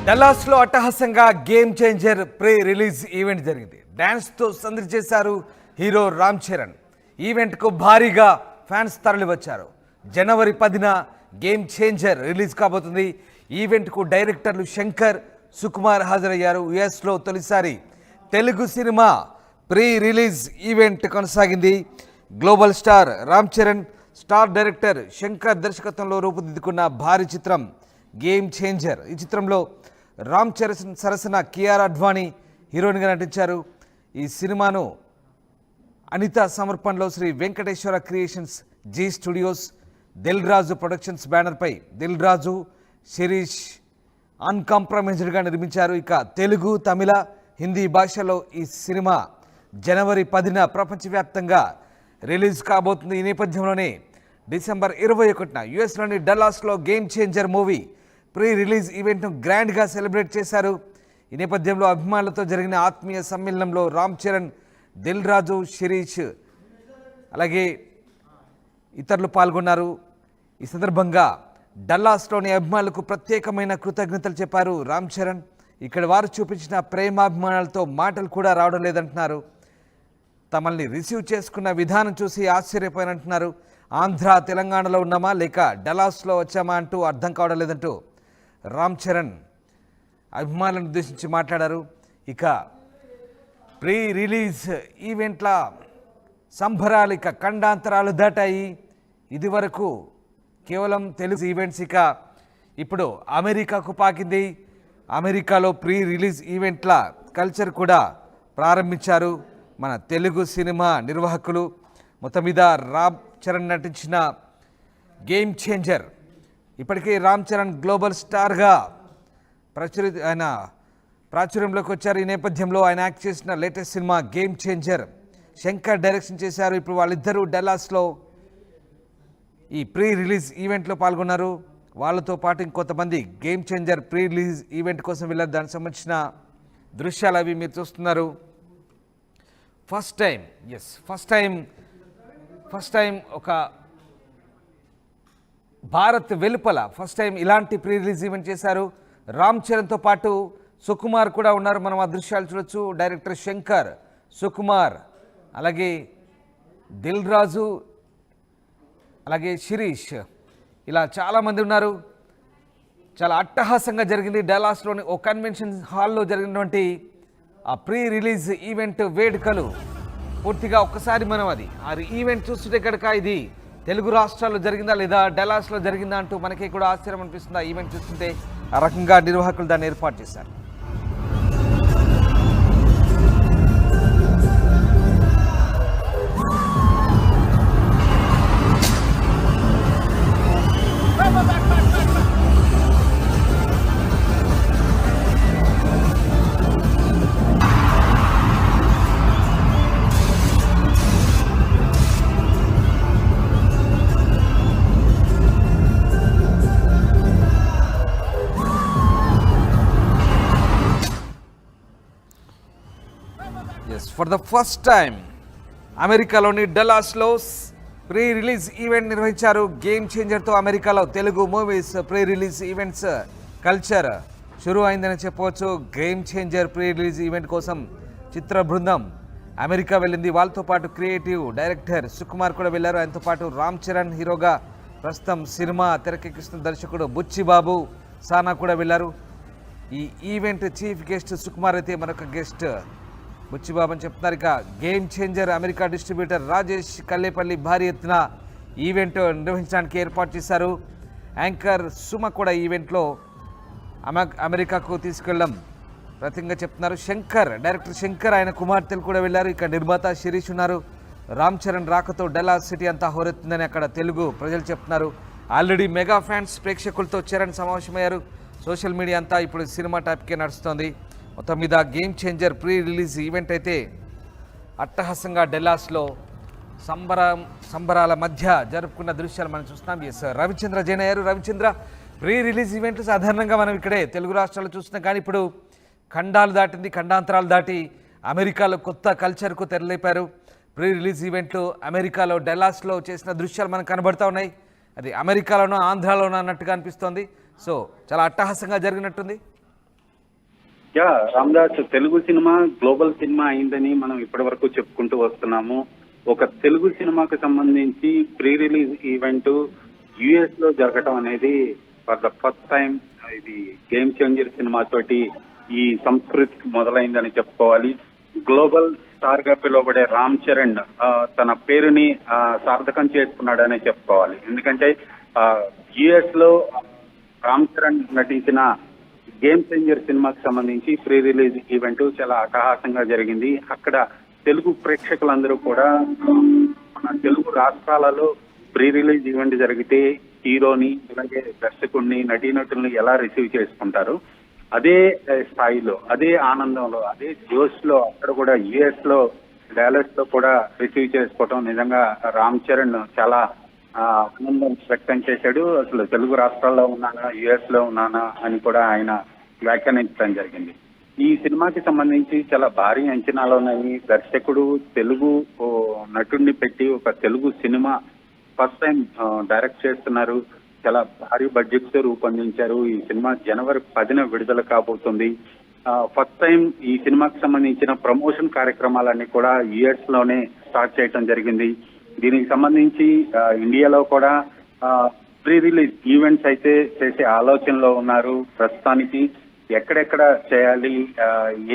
డల్లాస్లో అట్టహాసంగా game changer pre release event జరిగింది. డ్యాన్స్తో సందడి చేశారు హీరో రామ్ చరణ్. ఈవెంట్కు భారీగా ఫ్యాన్స్ తరలివచ్చారు. జనవరి 10న గేమ్ చేంజర్ రిలీజ్ కాబోతుంది. ఈవెంట్కు డైరెక్టర్లు శంకర్, సుకుమార్ హాజరయ్యారు. యుఎస్లో తొలిసారి తెలుగు సినిమా ప్రీ రిలీజ్ ఈవెంట్ కొనసాగింది. Global star Ram Charan, star director Shankar దర్శకత్వంలో రూపుదిద్దుకున్న భారీ చిత్రం గేమ్ చేంజర్. ఈ చిత్రంలో రామ్ చరణ్ సరసన కియారా అడ్వాణి హీరోయిన్గా నటించారు. ఈ సినిమాను అనిత సమర్పణలో Sri Venkateswara creations, Zee studios, Dil Raju productions బ్యానర్పై దిల్ రాజు, శిరీష్ అన్కాంప్రమైజ్డ్గా నిర్మించారు. ఇక తెలుగు, తమిళ, హిందీ భాషలో ఈ సినిమా జనవరి 10న ప్రపంచవ్యాప్తంగా రిలీజ్ కాబోతుంది. ఈ నేపథ్యంలోనే డిసెంబర్ 21న యుఎస్లోని డల్లాస్లో game changer movie pre release ఈవెంట్ను గ్రాండ్గా సెలబ్రేట్ చేశారు. ఈ నేపథ్యంలో అభిమానులతో జరిగిన ఆత్మీయ సమ్మేళనంలో రామ్ చరణ్, దిల్ రాజు, శిరీష్ అలాగే ఇతరులు పాల్గొన్నారు. ఈ సందర్భంగా డల్లాస్లోని అభిమానులకు ప్రత్యేకమైన కృతజ్ఞతలు చెప్పారు రామ్ చరణ్. ఇక్కడ వారు చూపించిన ప్రేమాభిమానాలతో మాటలు కూడా రావడం లేదంటున్నారు. తమల్ని రిసీవ్ చేసుకున్న విధానం చూసి ఆశ్చర్యపోయినంటున్నారు. ఆంధ్ర, తెలంగాణలో ఉన్నామా లేక డల్లాస్లో వచ్చామా అంటూ అర్థం కావడం లేదంటూ రామ్ చరణ్ అభిమానులను ఉద్దేశించి మాట్లాడారు. ఇక ప్రీ రిలీజ్ ఈవెంట్ల సంబరాలు ఇక ఖండాంతరాలు దాటాయి. ఇది వరకు కేవలం తెలుగు ఈవెంట్స్ ఇక ఇప్పుడు అమెరికాకు పాకింది. అమెరికాలో ప్రీ రిలీజ్ ఈవెంట్ల కల్చర్ కూడా ప్రారంభించారు మన తెలుగు సినిమా నిర్వాహకులు. మొత్తం మీద రామ్ చరణ్ నటించిన గేమ్ చేంజర్ ఇప్పటికీ రామ్ చరణ్ గ్లోబల్ స్టార్గా ఆయన ప్రాచుర్యంలోకి వచ్చారు. ఈ నేపథ్యంలో ఆయన యాక్ట్ చేసిన latest cinema game changer Shankar direction చేశారు. ఇప్పుడు వాళ్ళిద్దరూ డల్లాస్లో ఈ ప్రీ రిలీజ్ ఈవెంట్లో పాల్గొన్నారు. వాళ్ళతో పాటు ఇంకొంతమంది game changer pre release event కోసం వెళ్ళారు. దానికి సంబంధించిన దృశ్యాలు అవి మీరు చూస్తున్నారు. ఫస్ట్ టైం ఒక భారత్ వెలుపల ఫస్ట్ టైం ఇలాంటి ప్రీ రిలీజ్ ఈవెంట్ చేశారు. రామ్ చరణ్తో పాటు సుకుమార్ కూడా ఉన్నారు. మనం ఆ దృశ్యాలు చూడొచ్చు. డైరెక్టర్ శంకర్, సుకుమార్, అలాగే దిల్ రాజు, అలాగే శిరీష్, ఇలా చాలామంది ఉన్నారు. చాలా అట్టహాసంగా జరిగింది. డల్లాస్లోని ఓ కన్వెన్షన్ హాల్లో జరిగినటువంటి ఆ ప్రీ రిలీజ్ ఈవెంట్ వేడుకలు పూర్తిగా ఒక్కసారి మనం ఆ ఈవెంట్ చూస్తుంటే కనుక ఇది తెలుగు రాష్ట్రాల్లో జరిగిందా లేదా డల్లాస్లో జరిగిందా అంటూ మనకి కూడా ఆశ్చర్యం అనిపిస్తుంది. ఆ ఈవెంట్ చూస్తుంటే ఆ రకంగా నిర్వాహకులు దాన్ని ఏర్పాటు చేశారు. ఫర్ ద ఫస్ట్ టైం అమెరికాలోని డల్లాస్లో ప్రీ రిలీజ్ ఈవెంట్ నిర్వహించారు. గేమ్ చేంజర్తో అమెరికాలో Telugu movies pre release events culture షురూ అయిందని చెప్పవచ్చు. Game changer pre release event కోసం చిత్ర బృందం అమెరికా వెళ్ళింది. వాళ్ళతో పాటు క్రియేటివ్ డైరెక్టర్ సుకుమార్ కూడా వెళ్ళారు. ఆయనతో పాటు రామ్ చరణ్ హీరోగా ప్రస్తుతం సినిమా తెరకెక్కిస్తున్న దర్శకుడు బుచ్చిబాబు సానా కూడా వెళ్ళారు. ఈ ఈవెంట్ చీఫ్ గెస్ట్ సుకుమార్ అయితే మరొక గెస్ట్ బుచ్చిబాబు అని చెప్తున్నారు. ఇక game changer America distributor Rajesh Kallepalli భారీ ఎత్తున ఈవెంట్ నిర్వహించడానికి ఏర్పాటు చేశారు. యాంకర్ సుమ కూడా ఈవెంట్లో అమెరికాకు తీసుకెళ్ళడం ప్రతిగా చెప్తున్నారు. డైరెక్టర్ శంకర్, ఆయన కుమార్తెలు కూడా వెళ్ళారు. ఇక నిర్మాత శిరీష్ ఉన్నారు. రామ్ చరణ్ రాకతో డల్లాస్ సిటీ అంతా హోరెత్తుందని అక్కడ తెలుగు ప్రజలు చెప్తున్నారు. ఆల్రెడీ మెగా ఫ్యాన్స్ ప్రేక్షకులతో చరణ్ సమావేశమయ్యారు. సోషల్ మీడియా అంతా ఇప్పుడు సినిమా టాపికే నడుస్తోంది. మొత్తం మీద game changer pre release event అయితే అట్టహాసంగా డల్లాస్లో సంబరాల మధ్య జరుపుకున్న దృశ్యాలు మనం చూస్తున్నాం. రవిచంద్ర జైన్ అయ్యారు. రవిచంద్ర, ప్రీ రిలీజ్ ఈవెంట్లు సాధారణంగా మనం ఇక్కడే తెలుగు రాష్ట్రాల్లో చూస్తున్నాం, కానీ ఇప్పుడు ఖండాలు దాటింది, ఖండాంతరాలు దాటి అమెరికాలో కొత్త కల్చర్కు తెరలేపారు. ప్రీ రిలీజ్ ఈవెంట్లు అమెరికాలో డల్లాస్లో చేసిన దృశ్యాలు మనకు కనబడుతూ ఉన్నాయి. అది అమెరికాలోనో ఆంధ్రాలోనో అన్నట్టుగా అనిపిస్తోంది. సో చాలా అట్టహాసంగా జరిగినట్టుంది. యా రామదాస్, తెలుగు సినిమా గ్లోబల్ సినిమా అయిందని మనం ఇప్పటి వరకు చెప్పుకుంటూ వస్తున్నాము. ఒక తెలుగు సినిమాకు సంబంధించి ప్రీ రిలీజ్ ఈవెంట్ యుఎస్ లో జరగటం అనేది ఫర్ ద ఫస్ట్ టైం ఇది గేమ్ చేంజర్ సినిమా తోటి ఈ సంస్కృతి మొదలైందని చెప్పుకోవాలి. గ్లోబల్ స్టార్ గా పిలువబడే రామ్ చరణ్ తన పేరుని సార్థకం చేసుకున్నాడనే చెప్పుకోవాలి. ఎందుకంటే యుఎస్ లో రామ్ చరణ్ నటించిన గేమ్ చేంజర్ సినిమాకి సంబంధించి ప్రీ రిలీజ్ ఈవెంట్ చాలా అట్టహాసంగా జరిగింది. అక్కడ తెలుగు ప్రేక్షకులందరూ కూడా మన తెలుగు రాష్ట్రాలలో ప్రీ రిలీజ్ ఈవెంట్ జరిగితే హీరోని అలాగే దర్శకుడిని నటీనటుల్ని ఎలా రిసీవ్ చేసుకుంటారు, అదే స్థాయిలో అదే ఆనందంలో అదే జోష్ లో అక్కడ కూడా యుఎస్ లో డాలస్ లో కూడా రిసీవ్ చేసుకోవటం నిజంగా రామ్ చరణ్ చాలా ఆనందం వ్యక్తం చేశాడు. అసలు తెలుగు రాష్ట్రాల్లో ఉన్నానా యుఎస్ లో ఉన్నానా అని కూడా ఆయన వ్యాఖ్యానించడం జరిగింది. ఈ సినిమాకి సంబంధించి చాలా భారీ అంచనాలు ఉన్నాయి. దర్శకుడు తెలుగు నటుడిని పెట్టి ఒక Telugu cinema first time direct చేస్తున్నారు. చాలా భారీ బడ్జెట్ తో రూపొందించారు. ఈ సినిమా జనవరి 10న విడుదల కాబోతుంది. ఫస్ట్ టైం ఈ సినిమాకి సంబంధించిన ప్రమోషన్ కార్యక్రమాలన్నీ కూడా యుఎస్ లోనే స్టార్ట్ చేయడం జరిగింది. దీనికి సంబంధించి ఇండియాలో కూడా ప్రీ రిలీజ్ ఈవెంట్స్ అయితే చేసే ఆలోచనలో ఉన్నారు. ప్రస్తుతానికి ఎక్కడెక్కడ చేయాలి,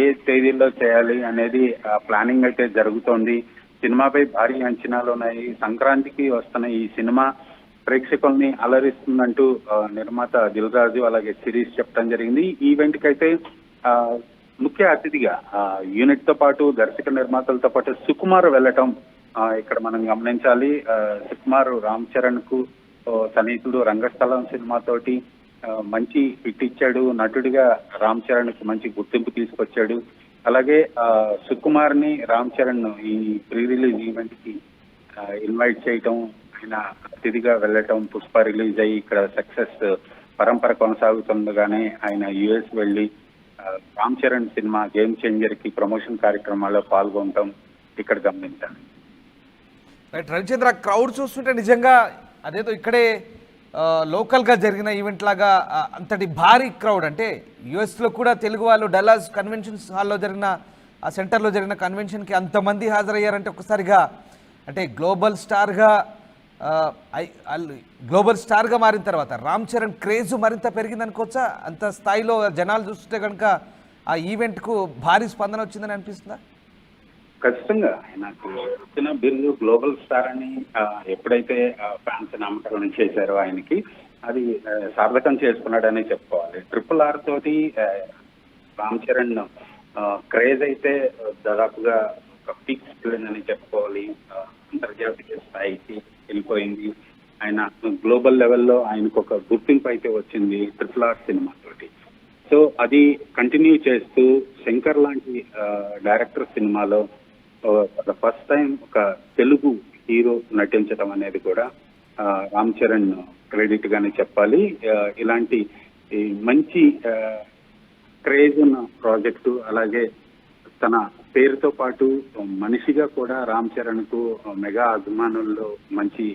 ఏ తేదీల్లో చేయాలి అనేది ప్లానింగ్ అయితే జరుగుతోంది. సినిమాపై భారీ అంచనాలు ఉన్నాయి. సంక్రాంతికి వస్తున్న ఈ సినిమా ప్రేక్షకుల్ని అలరిస్తుందంటూ నిర్మాత దిల్ రాజు అలాగే సిరీస్ చెప్పడం జరిగింది. ఈ ఈవెంట్ కి అయితే ముఖ్య అతిథిగా యూనిట్ తో పాటు దర్శక నిర్మాతలతో పాటు సుకుమార్ వెళ్ళటం ఇక్కడ మనం గమనించాలి. సుకుమార్ రామ్ చరణ్ కు సన్నిహితుడు. రంగస్థలం సినిమాతోటి మంచి హిట్ ఇచ్చాడు. నటుడిగా రామ్ చరణ్ కు మంచి గుర్తింపు తీసుకొచ్చాడు. అలాగే సుకుమార్ ని రామ్ చరణ్ ఈ ప్రీ రిలీజ్ ఈవెంట్ కి ఇన్వైట్ చేయటం, ఆయన అతిథిగా వెళ్ళటం, పుష్ప రిలీజ్ అయ్యి ఇక్కడ సక్సెస్ పరంపర కొనసాగుతుండగానే ఆయన యుఎస్ వెళ్లి Ram Charan cinema game changer కి ప్రమోషన్ కార్యక్రమాల్లో పాల్గొనటం ఇక్కడ గమనించాలి. రైట్ రవిచంద్ర, క్రౌడ్ చూస్తుంటే నిజంగా అదేదో ఇక్కడే లోకల్గా జరిగిన ఈవెంట్ లాగా అంతటి భారీ క్రౌడ్. అంటే యుఎస్లో కూడా తెలుగు వాళ్ళు డల్లాస్ కన్వెన్షన్ హాల్లో జరిగిన ఆ సెంటర్లో జరిగిన కన్వెన్షన్కి అంతమంది హాజరయ్యారంటే ఒక్కసారిగా అంటే గ్లోబల్ స్టార్గా మారిన తర్వాత రామ్ చరణ్ క్రేజ్ మరింత పెరిగిందనుకోవచ్చా? అంత స్థాయిలో జనాలు చూస్తుంటే కనుక ఆ ఈవెంట్కు భారీ స్పందన వచ్చిందని అనిపిస్తుందా? ఖచ్చితంగా ఆయనకు వచ్చిన బిరుదు గ్లోబల్ స్టార్ అని ఎప్పుడైతే ఫ్యాన్స్ నామకరణం చేశారో ఆయనకి అది సార్థకం చేసుకున్నాడని చెప్పుకోవాలి. RRR తోటి రామ్ చరణ్ క్రేజ్ అయితే దాదాపుగా ఒక పీక్స్ వెళ్ళిందని చెప్పుకోవాలి. అంతర్జాతీయ స్థాయికి వెళ్ళిపోయింది. ఆయన గ్లోబల్ లెవెల్లో ఆయనకు ఒక గుర్తింపు అయితే వచ్చింది RRR సినిమా తోటి. సో అది కంటిన్యూ చేస్తూ శంకర్ లాంటి డైరెక్టర్ సినిమాలో ఫస్ట్ టైం ఒక తెలుగు హీరో నటించడం అనేది కూడా రామ్ చరణ్ క్రెడిట్ గానే చెప్పాలి. ఇలాంటి మంచి క్రేజ్ ఉన్న ప్రాజెక్టు, అలాగే తన పేరుతో పాటు మనిషిగా కూడా రామ్ చరణ్ కు మెగా అభిమానుల్లో మంచి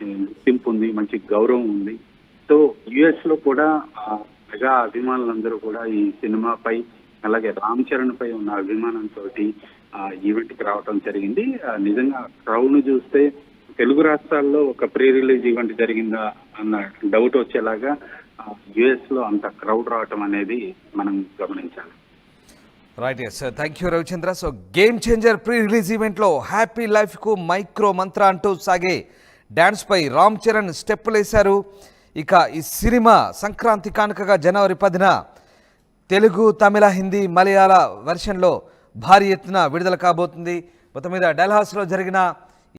గుర్తింపు ఉంది, మంచి గౌరవం ఉంది. సో యుఎస్ లో కూడా మెగా అభిమానులందరూ కూడా ఈ సినిమాపై అలాగే రామ్ చరణ్ పై ఉన్న అభిమానంతో ఈవెంట్ కి రావడం జరిగింది. నిజంగా క్రౌడ్ ను చూస్తే తెలుగు రాష్ట్రాల్లో ఒక ప్రీ రిలీజ్ ఈవెంట్ జరిగిందా అన్న డౌట్ వచ్చేలాగా యుఎస్ లో అంత క్రౌడ్ రావటం అనేది మనం గమనించాలి. Right, yes, thank you Ravichandra. So game changer pre release ఈవెంట్లో హ్యాపీ లైఫ్కు మైక్రో మంత్ర అంటూ సాగే డ్యాన్స్పై రామ్ చరణ్ స్టెప్పులు వేశారు. ఇక ఈ సినిమా సంక్రాంతి కానుకగా జనవరి 10న తెలుగు, తమిళ, హిందీ, మలయాళ వెర్షన్లో భారీ ఎత్తున విడుదల కాబోతుంది. మొత్తం మీద డల్హాస్లో జరిగిన